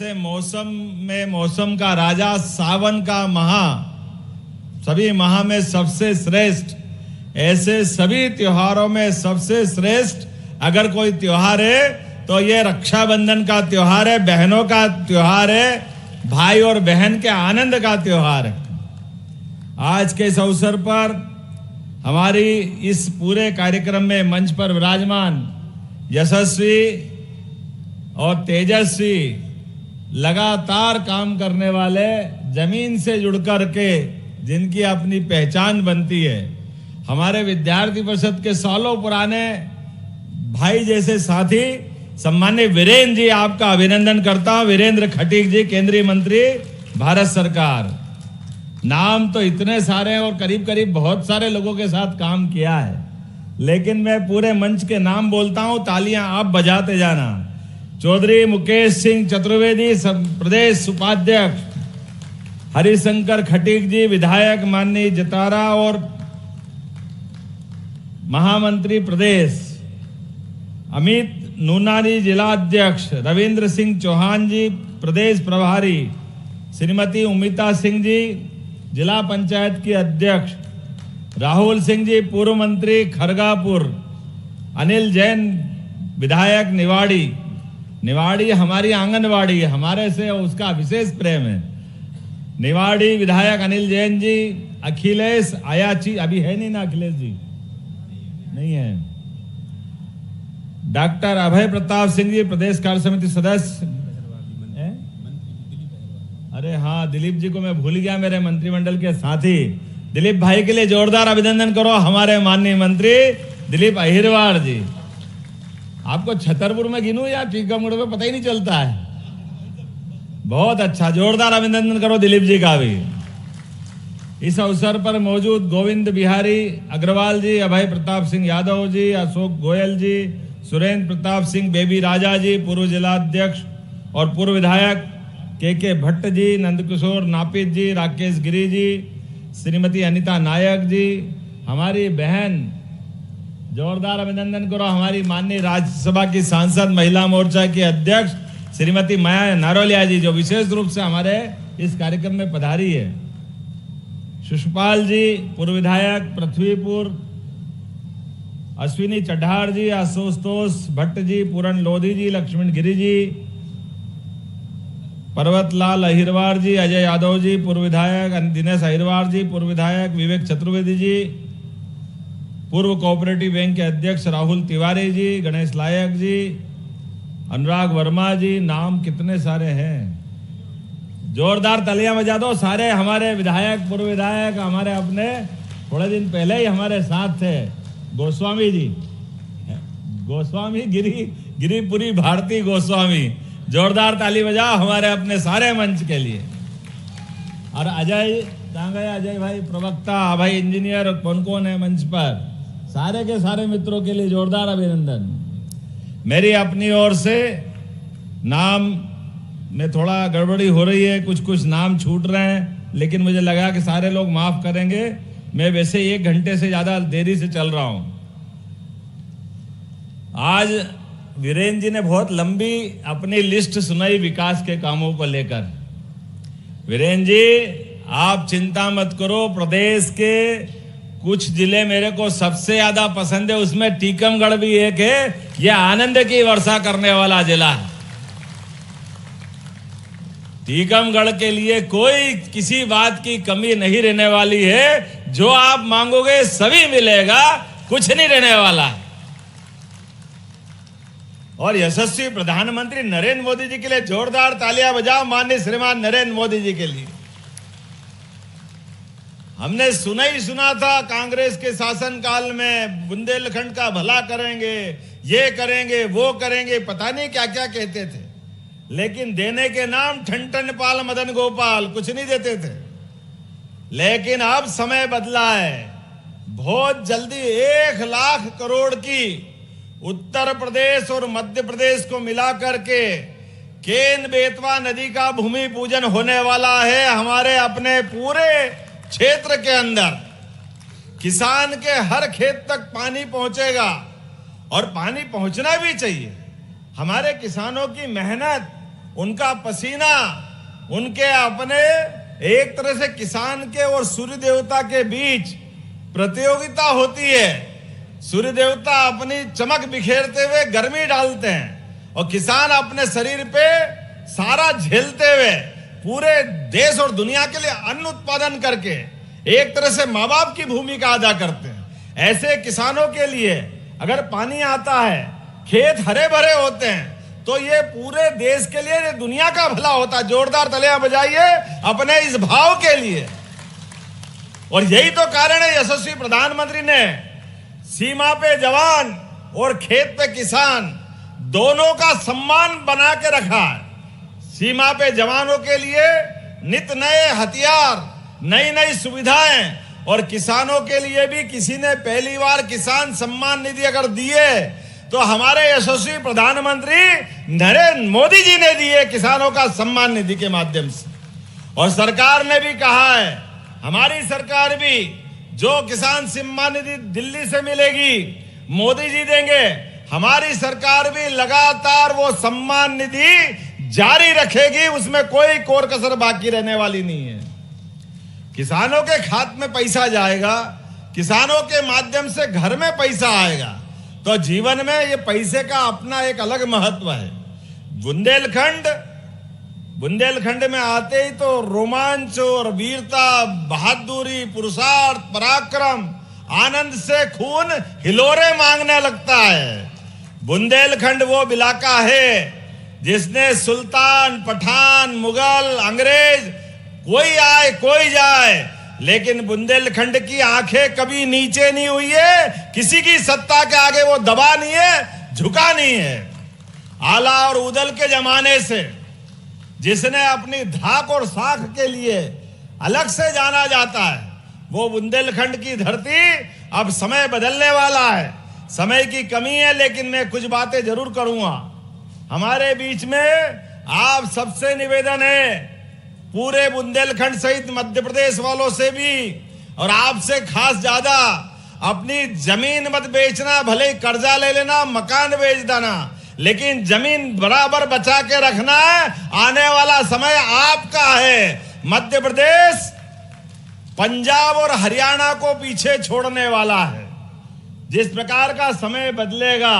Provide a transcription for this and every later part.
से मौसम का राजा, सावन का सभी माह में सबसे श्रेष्ठ, ऐसे सभी त्योहारों में सबसे श्रेष्ठ अगर कोई त्योहार है तो ये रक्षाबंधन का त्योहार है, बहनों का त्योहार है, भाई और बहन के आनंद का त्योहार है। आज के इस अवसर पर हमारी इस पूरे कार्यक्रम में मंच पर विराजमान यशस्वी और तेजस्वी लगातार काम करने वाले, जमीन से जुड़कर के जिनकी अपनी पहचान बनती है, हमारे विद्यार्थी परिषद के सालों पुराने भाई जैसे साथी सम्मान्य वीरेंद्र जी, आपका अभिनंदन करता हूं। वीरेंद्र खटीक जी, केंद्रीय मंत्री, भारत सरकार। नाम तो इतने सारे हैं और करीब करीब बहुत सारे लोगों के साथ काम किया है, लेकिन मैं पूरे मंच के नाम बोलता हूं, तालियां आप बजाते जाना। चौधरी मुकेश सिंह चतुर्वेदी, प्रदेश उपाध्यक्ष, हरिशंकर खटीक जी विधायक माननीय जतारा और महामंत्री प्रदेश, अमित नूनानी जिला अध्यक्ष, रविंद्र सिंह चौहान जी प्रदेश प्रभारी, श्रीमती उमिता सिंह जी जिला पंचायत की अध्यक्ष, राहुल सिंह जी पूर्व मंत्री खरगापुर, अनिल जैन विधायक निवाड़ी हमारी आंगनवाड़ी है, हमारे से उसका विशेष प्रेम है। निवाड़ी विधायक अनिल जैन जी, अखिलेश आयाची, अभी है नहीं ना अखिलेश जी, नहीं है। डॉक्टर अभय प्रताप सिंह जी प्रदेश कार्य समिति सदस्य, अरे हाँ दिलीप जी को मैं भूल गया, मेरे मंत्रिमंडल के साथी। दिलीप भाई के लिए जोरदार अभिनंदन करो, हमारे माननीय मंत्री दिलीप अहिरवार जी। आपको छतरपुर में गिनूं या टीकमगढ़ में, पता ही नहीं चलता है। बहुत अच्छा, जोरदार अभिनंदन करो दिलीप जी का भी। इस अवसर पर मौजूद गोविंद बिहारी अग्रवाल जी, अभय प्रताप सिंह यादव जी, अशोक गोयल जी, सुरेंद्र प्रताप सिंह बेबी राजा जी पूर्व जिला अध्यक्ष और पूर्व विधायक, के भट्ट जी, नंदकिशोर नापित जी, राकेश गिरी जी, श्रीमती अनिता नायक जी, हमारी बहन, जोरदार अभिनंदन करो, हमारी माननीय राज्यसभा की सांसद महिला मोर्चा की अध्यक्ष श्रीमती माया नारोलिया जी, जो विशेष रूप से हमारे इस कार्यक्रम में पधारी है। शिशुपाल जी पूर्व विधायक पृथ्वीपुर, अश्विनी चड्ढार जी, आशुतोष भट्ट जी, पूरन लोधी जी, लक्ष्मण गिरी जी, पर्वतलाल अहिरवार जी, अजय यादव जी पूर्व विधायक, दिनेश अहिरवार जी पूर्व विधायक, विवेक चतुर्वेदी जी पूर्व कोऑपरेटिव बैंक के अध्यक्ष, राहुल तिवारी जी, गणेश लायक जी, अनुराग वर्मा जी, नाम कितने सारे हैं। जोरदार तालियां बजा दो सारे हमारे विधायक, पूर्व विधायक, हमारे अपने थोड़े दिन पहले ही हमारे साथ थे गोस्वामी जी, गोस्वामी गिरिपुरी भारती गोस्वामी, जोरदार ताली बजाओ हमारे अपने सारे मंच के लिए। और अजय कहाँ गए, अजय भाई प्रवक्ता, भाई इंजीनियर, कौन है मंच पर, सारे के सारे मित्रों के लिए जोरदार अभिनंदन। मेरी अपनी ओर से नाम में थोड़ा गड़बड़ी हो रही है, कुछ नाम छूट रहे हैं, लेकिन मुझे लगा कि सारे लोग माफ करेंगे। मैं वैसे 1 घंटे से ज्यादा देरी से चल रहा हूं। आज वीरेंद्र जी ने बहुत लंबी अपनी लिस्ट सुनाई विकास के कामों को लेकर। वीरेंद्र जी आप चिंता मत करो, प्रदेश के कुछ जिले मेरे को सबसे ज्यादा पसंद है, उसमें टीकमगढ़ भी एक है। यह आनंद की वर्षा करने वाला जिला है। टीकमगढ़ के लिए कोई किसी बात की कमी नहीं रहने वाली है, जो आप मांगोगे सभी मिलेगा, कुछ नहीं रहने वाला। और यशस्वी प्रधानमंत्री नरेंद्र मोदी जी के लिए जोरदार तालियां बजाओ, माननीय श्रीमान नरेंद्र मोदी जी के लिए। हमने सुना था कांग्रेस के शासनकाल में बुंदेलखंड का भला करेंगे, ये करेंगे, वो करेंगे, पता नहीं क्या क्या कहते थे, लेकिन देने के नाम ठन पाल मदन गोपाल, कुछ नहीं देते थे। लेकिन अब समय बदला है, बहुत जल्दी 1 लाख करोड़ की उत्तर प्रदेश और मध्य प्रदेश को मिलाकर के केन बेतवा नदी का भूमि पूजन होने वाला है। हमारे अपने पूरे क्षेत्र के अंदर किसान के हर खेत तक पानी पहुंचेगा, और पानी पहुंचना भी चाहिए। हमारे किसानों की मेहनत उनका पसीना, उनके अपने, एक तरह से किसान के और सूर्य देवता के बीच प्रतियोगिता होती है। सूर्य देवता अपनी चमक बिखेरते हुए गर्मी डालते हैं और किसान अपने शरीर पे सारा झेलते हुए पूरे देश और दुनिया के लिए अन्न उत्पादन करके एक तरह से माँ बाप की भूमिका अदा करते हैं। ऐसे किसानों के लिए अगर पानी आता है, खेत हरे भरे होते हैं, तो ये पूरे देश के लिए, ये दुनिया का भला होता है। जोरदार तालियां बजाइए अपने इस भाव के लिए। और यही तो कारण है यशस्वी प्रधानमंत्री ने सीमा पे जवान और खेत पे किसान दोनों का सम्मान बना के रखा है। सीमा पे जवानों के लिए नित नए हथियार, नई नई सुविधाएं, और किसानों के लिए भी किसी ने पहली बार किसान सम्मान निधि अगर दिए तो हमारे यशस्वी प्रधानमंत्री नरेंद्र मोदी जी ने दिए किसानों का सम्मान निधि के माध्यम से। और सरकार ने भी कहा है, हमारी सरकार भी, जो किसान सम्मान निधि दिल्ली से मिलेगी मोदी जी देंगे, हमारी सरकार भी लगातार वो सम्मान निधि जारी रखेगी, उसमें कोई कोर कसर बाकी रहने वाली नहीं है। किसानों के खाते में पैसा जाएगा, किसानों के माध्यम से घर में पैसा आएगा, तो जीवन में ये पैसे का अपना एक अलग महत्व है। बुंदेलखंड में आते ही तो रोमांच और वीरता, बहादुरी, पुरुषार्थ, पराक्रम, आनंद से खून हिलोरे मांगने लगता है। बुंदेलखंड वो इलाका है जिसने सुल्तान, पठान, मुगल, अंग्रेज, कोई आए कोई जाए, लेकिन बुंदेलखंड की आंखें कभी नीचे नहीं हुई है। किसी की सत्ता के आगे वो दबा नहीं है, झुका नहीं है। आला और उदल के जमाने से जिसने अपनी धाक और साख के लिए अलग से जाना जाता है, वो बुंदेलखंड की धरती अब समय बदलने वाला है। समय की कमी है, लेकिन मैं कुछ बातें जरूर करूंगा। हमारे बीच में आप सबसे निवेदन है, पूरे बुंदेलखंड सहित मध्य प्रदेश वालों से भी, और आपसे खास ज्यादा, अपनी जमीन मत बेचना। भले ही कर्जा ले लेना, मकान बेच देना, लेकिन जमीन बराबर बचा के रखना है। आने वाला समय आपका है। मध्य प्रदेश पंजाब और हरियाणा को पीछे छोड़ने वाला है। जिस प्रकार का समय बदलेगा,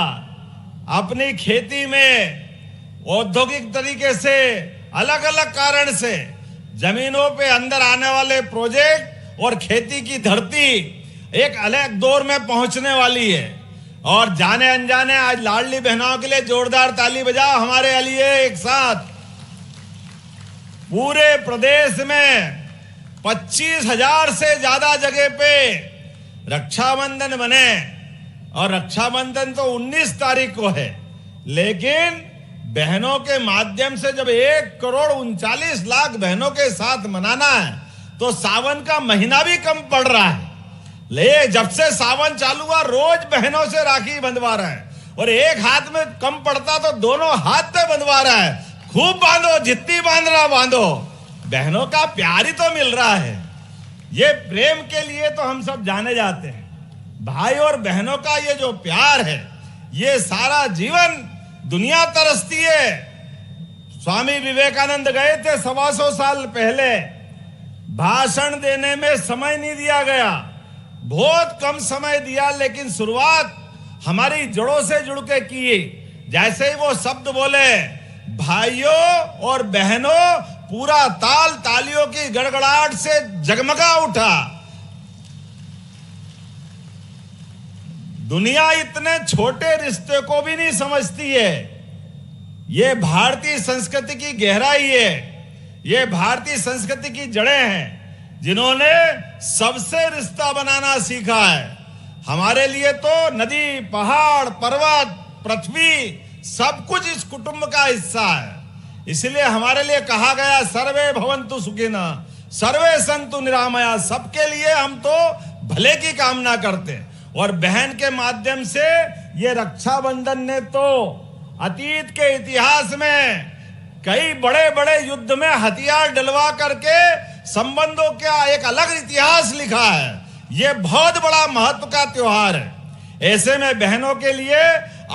अपनी खेती में औद्योगिक तरीके से, अलग अलग कारण से जमीनों पे अंदर आने वाले प्रोजेक्ट और खेती की धरती एक अलग दौर में पहुंचने वाली है। और जाने अनजाने आज लाडली बहनों के लिए जोरदार ताली बजाओ हमारे लिए एक साथ। पूरे प्रदेश में 25,000 से ज्यादा जगह पे रक्षाबंधन बने, और रक्षाबंधन तो 19 तारीख को है, लेकिन बहनों के माध्यम से जब 1,39,00,000 बहनों के साथ मनाना है, तो सावन का महीना भी कम पड़ रहा है। ले जब से सावन चालू हुआ, रोज बहनों से राखी बंधवा रहा है, और एक हाथ में कम पड़ता तो दोनों हाथ में बंधवा रहा है। खूब बांधो, जितनी बांधना बांधो, बहनों का प्यार ही तो मिल रहा है। ये प्रेम के लिए तो हम सब जाने जाते हैं। भाई और बहनों का ये जो प्यार है, ये सारा जीवन दुनिया तरसती है। स्वामी विवेकानंद गए थे 125 साल पहले, भाषण देने में समय नहीं दिया गया, बहुत कम समय दिया, लेकिन शुरुआत हमारी जड़ों से जुड़ के की। जैसे ही वो शब्द बोले, भाइयों और बहनों, पूरा ताल तालियों की गड़गड़ाहट से जगमगा उठा। दुनिया इतने छोटे रिश्ते को भी नहीं समझती है। ये भारतीय संस्कृति की गहराई है, ये भारतीय संस्कृति की जड़ें हैं, जिन्होंने सबसे रिश्ता बनाना सीखा है। हमारे लिए तो नदी, पहाड़, पर्वत, पृथ्वी सब कुछ इस कुटुंब का हिस्सा है। इसलिए हमारे लिए कहा गया, सर्वे भवन्तु सुखिनः, सर्वे सन्तु निरामया। सबके लिए हम तो भले की कामना करते हैं। और बहन के माध्यम से ये रक्षाबंधन ने तो अतीत के इतिहास में कई बड़े बड़े युद्ध में हथियार डलवा करके संबंधों का एक अलग इतिहास लिखा है। ये बहुत बड़ा महत्व का त्योहार है। ऐसे में बहनों के लिए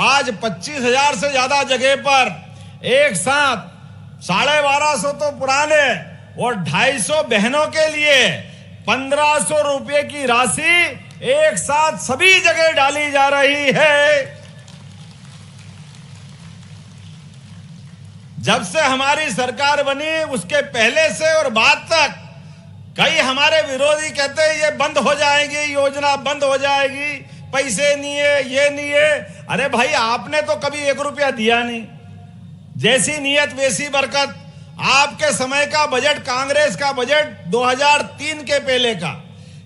आज 25,000 से ज्यादा जगह पर एक साथ 1250 तो पुराने और 250 बहनों के लिए 1500 रुपए की राशि एक साथ सभी जगह डाली जा रही है। जब से हमारी सरकार बनी उसके पहले से और बाद तक कई हमारे विरोधी कहते हैं ये बंद हो जाएगी, योजना बंद हो जाएगी, पैसे नहीं है, ये नहीं है। अरे भाई आपने तो कभी 1 रुपया दिया नहीं, जैसी नीयत वैसी बरकत। आपके समय का बजट, कांग्रेस का बजट 2003 के पहले का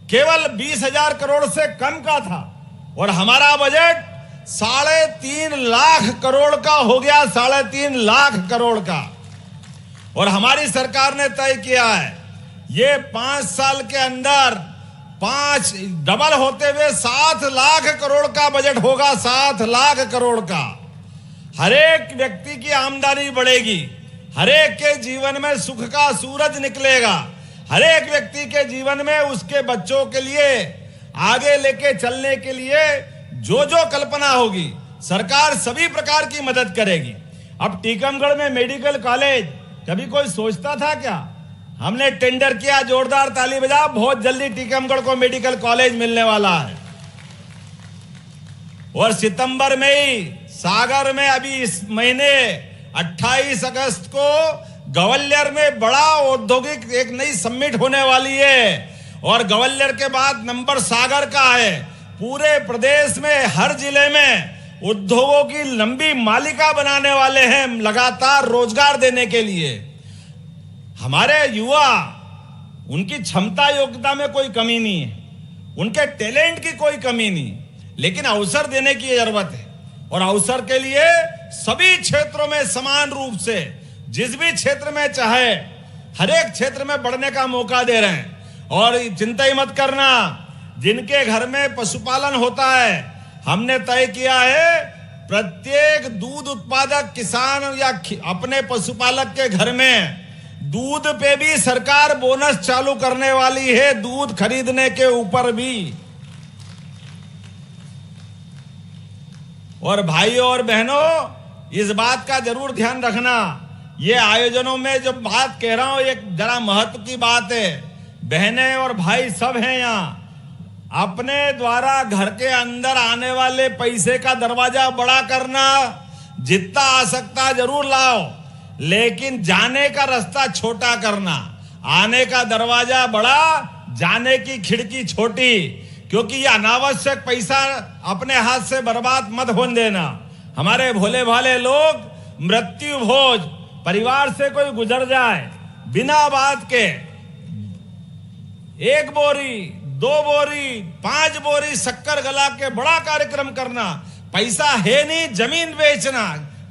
केवल 20,000 करोड़ से कम का था और हमारा बजट 3.5 लाख करोड़ का हो गया, 3.5 लाख करोड़ का। और हमारी सरकार ने तय किया है ये 5 साल के अंदर 5 डबल होते हुए 7 लाख करोड़ का बजट होगा, 7 लाख करोड़ का। हर एक व्यक्ति की आमदनी बढ़ेगी, हर एक के जीवन में सुख का सूरज निकलेगा, हर एक व्यक्ति के जीवन में उसके बच्चों के लिए आगे लेके चलने के लिए जो जो कल्पना होगी सरकार सभी प्रकार की मदद करेगी। अब टीकमगढ़ में मेडिकल कॉलेज कभी कोई सोचता था क्या? हमने टेंडर किया, जोरदार ताली बजाओ, बहुत जल्दी टीकमगढ़ को मेडिकल कॉलेज मिलने वाला है। और सितंबर में ही सागर में अभी इस महीने 28 अगस्त को ग्वालियर में बड़ा औद्योगिक एक नई समिट होने वाली है और ग्वालियर के बाद नंबर सागर का है। पूरे प्रदेश में हर जिले में उद्योगों की लंबी मालिका बनाने वाले हैं, लगातार रोजगार देने के लिए। हमारे युवा, उनकी क्षमता योग्यता में कोई कमी नहीं है, उनके टैलेंट की कोई कमी नहीं, लेकिन अवसर देने की जरूरत है। और अवसर के लिए सभी क्षेत्रों में समान रूप से जिस भी क्षेत्र में चाहे हर एक क्षेत्र में बढ़ने का मौका दे रहे हैं। और चिंता ही मत करना, जिनके घर में पशुपालन होता है हमने तय किया है प्रत्येक दूध उत्पादक किसान या अपने पशुपालक के घर में दूध पे भी सरकार बोनस चालू करने वाली है, दूध खरीदने के ऊपर भी। और भाइयों और बहनों, इस बात का जरूर ध्यान रखना, ये आयोजनों में जो बात कह रहा हूं एक जरा महत्व की बात है। बहनें और भाई सब हैं यहाँ। अपने द्वारा घर के अंदर आने वाले पैसे का दरवाजा बड़ा करना, जितना आ सकता जरूर लाओ, लेकिन जाने का रास्ता छोटा करना। आने का दरवाजा बड़ा, जाने की खिड़की छोटी, क्योंकि ये अनावश्यक पैसा अपने हाथ से बर्बाद मत होने देना। हमारे भोले भाले लोग मृत्यु भोज, परिवार से कोई गुजर जाए बिना बात के 1 बोरी 2 बोरी 5 बोरी शक्कर गला के बड़ा कार्यक्रम करना, पैसा है नहीं, जमीन बेचना,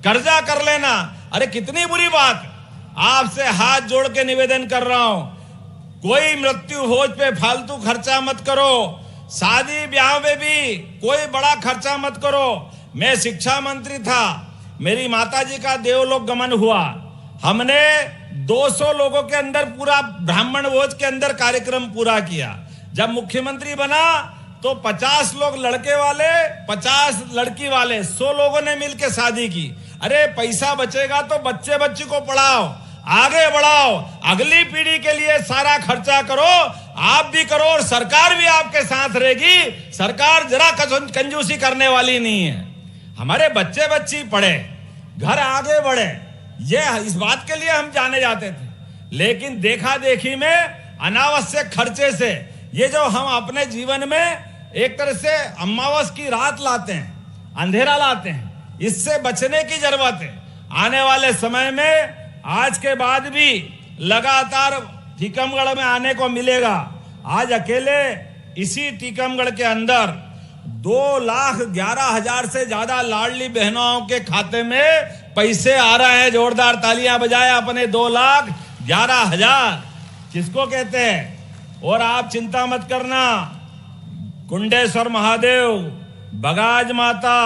कर्जा कर लेना। अरे कितनी बुरी बात। आपसे हाथ जोड़ के निवेदन कर रहा हूं, कोई मृत्यु भोज पे फालतू खर्चा मत करो, शादी ब्याह में भी कोई बड़ा खर्चा मत करो। मैं शिक्षा मंत्री था, मेरी माताजी का देवलोक गमन हुआ, हमने 200 लोगों के अंदर पूरा ब्राह्मण भोज के अंदर कार्यक्रम पूरा किया। जब मुख्यमंत्री बना तो 50 लोग लड़के वाले, 50 लड़की वाले, 100 लोगों ने मिलकर शादी की। अरे पैसा बचेगा तो बच्चे बच्ची को पढ़ाओ, आगे बढ़ाओ, अगली पीढ़ी के लिए सारा खर्चा करो, आप भी करो और सरकार भी आपके साथ रहेगी। सरकार जरा कंजूसी करने वाली नहीं है। हमारे बच्चे बच्ची पढ़े, घर आगे बढ़े, ये इस बात के लिए हम जाने जाते थे। लेकिन देखा देखी में अनावश्यक खर्चे से ये जो हम अपने जीवन में एक तरह से अमावस की रात लाते हैं, अंधेरा लाते हैं, इससे बचने की जरूरत है। आने वाले समय में आज के बाद भी लगातार टीकमगढ़ में आने को मिलेगा। आज अकेले इसी टीकमगढ़ के अंदर 2,11,000 से ज्यादा लाडली बहनों के खाते में पैसे आ रहे हैं। जोरदार तालियां बजाए अपने 2,11,000 किसको कहते हैं। और आप चिंता मत करना, कुंडेश्वर महादेव, बगाज माता,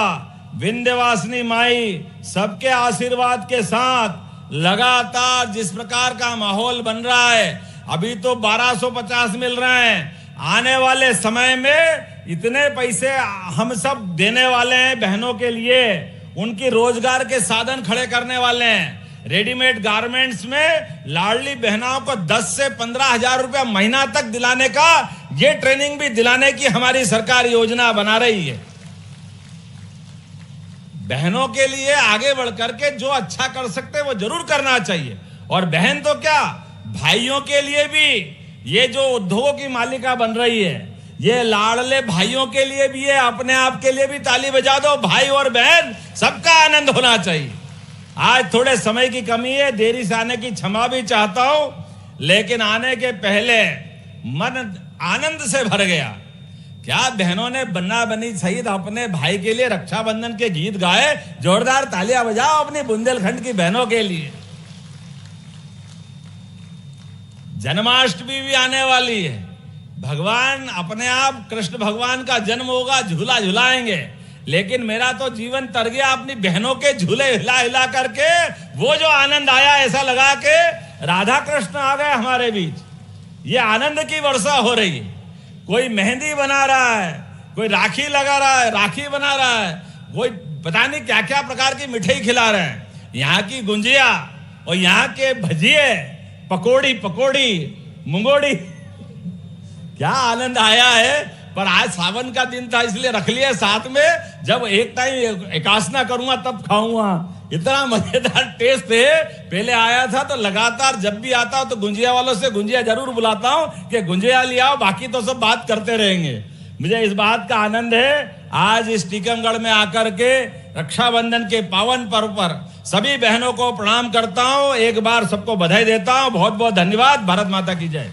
विंध्यवासिनी माई सबके आशीर्वाद के साथ लगातार जिस प्रकार का माहौल बन रहा है, अभी तो 1250 मिल रहे हैं, आने वाले समय में इतने पैसे हम सब देने वाले हैं बहनों के लिए, उनकी रोजगार के साधन खड़े करने वाले हैं। रेडीमेड गारमेंट्स में लाडली बहनों को 10 से 15 हजार रुपया महीना तक दिलाने का, ये ट्रेनिंग भी दिलाने की हमारी सरकार योजना बना रही है। बहनों के लिए आगे बढ़ करके जो अच्छा कर सकते हैं वो जरूर करना चाहिए। और बहन तो क्या, भाइयों के लिए भी ये जो उद्योगों की मालिका बन रही है, ये लाडले भाइयों के लिए भी है, अपने आप के लिए भी ताली बजा दो। भाई और बहन सबका आनंद होना चाहिए। आज थोड़े समय की कमी है, देरी से आने की क्षमा भी चाहता हूं, लेकिन आने के पहले मन आनंद से भर गया। क्या बहनों ने बन्ना बनी सहित अपने भाई के लिए रक्षाबंधन के गीत गाए। जोरदार तालियां बजाओ अपनी बुंदेलखंड की बहनों के लिए। जन्माष्टमी भी आने वाली है। भगवान अपने आप, कृष्ण भगवान का जन्म होगा, झूला झुलाएंगे। लेकिन मेरा तो जीवन तर गया अपनी बहनों के झूले हिला हिला करके। वो जो आनंद आया, ऐसा लगा के राधा कृष्ण आ गए हमारे बीच। ये आनंद की वर्षा हो रही है। कोई मेहंदी बना रहा है, कोई राखी लगा रहा है, राखी बना रहा है, कोई पता नहीं क्या क्या प्रकार की मिठाई खिला रहे हैं। यहाँ की गुंजिया और यहाँ के भजिए, पकोड़ी, मुंगोड़ी, क्या आनंद आया है। पर आज सावन का दिन था इसलिए रख लिया साथ में। जब एक टाइम एकासना करूंगा तब खाऊंगा। इतना मजेदार टेस्ट है। पहले आया था तो लगातार जब भी आता हूं तो गुंजिया वालों से गुंजिया जरूर बुलाता हूं कि गुंजिया ले आओ, बाकी तो सब बात करते रहेंगे। मुझे इस बात का आनंद है आज इस टीकमगढ़ में आकर के रक्षाबंधन के पावन पर्व पर सभी बहनों को प्रणाम करता हूं। एक बार सबको बधाई देता हूं। बहुत बहुत धन्यवाद। भारत माता की जय।